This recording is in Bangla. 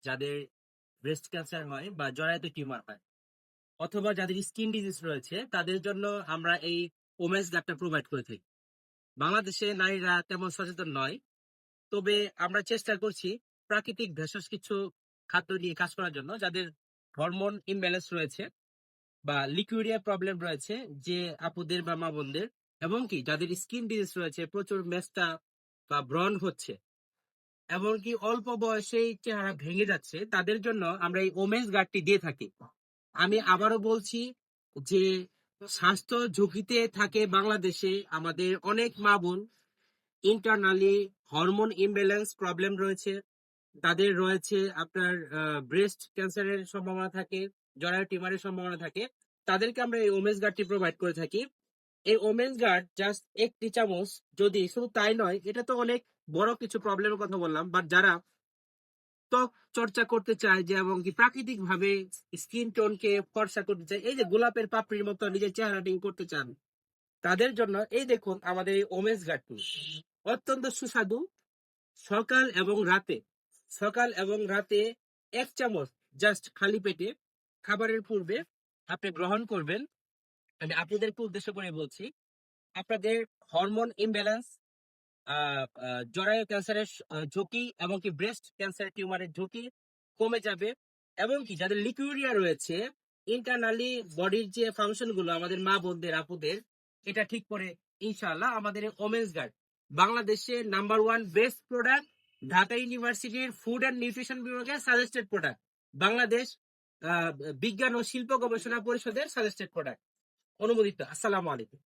যাদের ব্রেস্ট ক্যান্সার হয় বা জরায়ুতে টিউমার হয়, অথবা যাদের স্কিন ডিজিজ রয়েছে, তাদের জন্য আমরা এই ওমেস গার্ডটা প্রোভাইড করে থাকি। বাংলাদেশে নারীরা তেমন সচেতন নয়, তবে আমরা চেষ্টা করছি প্রাকৃতিক ভেষজ কিছু খাদ্য নিয়ে কাজ করার জন্য, যাদের হরমোন ইমব্যালেন্স রয়েছে বা লিকুইডিয়া প্রবলেম রয়েছে, যে আপুদের বা মা বোনদের, এবং কি যাদের স্কিন ডিজিজ রয়েছে, প্রচুর মেস্তা বা ব্রণ হচ্ছে, এমনকি অল্প বয়সেই চেহারা ভেঙে যাচ্ছে, তাদের জন্য আমরা এই ওমেন্স গার্ডটি দিয়ে থাকি। আমি আবারও বলছি যে স্বাস্থ্য ঝুঁকিতে থাকে বাংলাদেশে আমাদের অনেক মা বোন, ইন্টারনালি হরমোন ইমব্যালেন্স প্রবলেম রয়েছে, তাদের রয়েছে আপনার ব্রেস্ট ক্যান্সারের সম্ভাবনা থাকে, জরায়ু টিউমারের সম্ভাবনা থাকে, তাদেরকে আমরা এই ওমেন্স গার্ডটি প্রোভাইড করে থাকি। এই ওমেন্স গার্ড জাস্ট একটি চামচ, যদি শুধু তাই নয়, এটা তো অনেক বড় কিছু প্রবলেমের কথা বললাম, বাট যারা ত্বক চর্চা করতে চায় যে, এবং কি প্রাকৃতিক ভাবে স্কিন টোনকে ফর্সা করতে চায়, এই যে গোলাপের পাপড়ির মতো নিজের চেহারাটি করতে চান, তাদের জন্য এই দেখুন আমাদের এই ওমেন্স গার্ডটি অত্যন্ত সুস্বাদু। সকাল এবং রাতে, সকাল এবং রাতে 1 চামচ জাস্ট খালি পেটে খাবারের পূর্বে আপনি গ্রহণ করবেন। আমি আপনাদেরকে উদ্দেশ্য করে বলছি, আপনাদের হরমোন ইমব্যালেন্স, জরায়ু ক্যান্সারের ঝুঁকি, এবং কি ব্রেস্ট ক্যান্সার টিউমারের ঝুঁকি কমে যাবে, এবং কি যাদের লিকুইরিয়া রয়েছে, ইন্টারনালি বডির যে ফাংশন গুলো আমাদের মা বোনদের আপুদের, এটা ঠিক করে ইনশাআল্লাহ আমাদের ওমেন্স গার্ড বাংলাদেশে নাম্বার 1 বেস্ট প্রোডাক্ট, ঢাকা ইউনিভার্সিটির ফুড অ্যান্ড নিউট্রিশন বিভাগের সাজেস্টেড প্রোডাক্ট, বাংলাদেশ আহ, বিজ্ঞান ও শিল্প গবেষণা পরিষদের সাজেস্টেড প্রোডাক্ট, অনুমোদিত। আসসালামু আলাইকুম।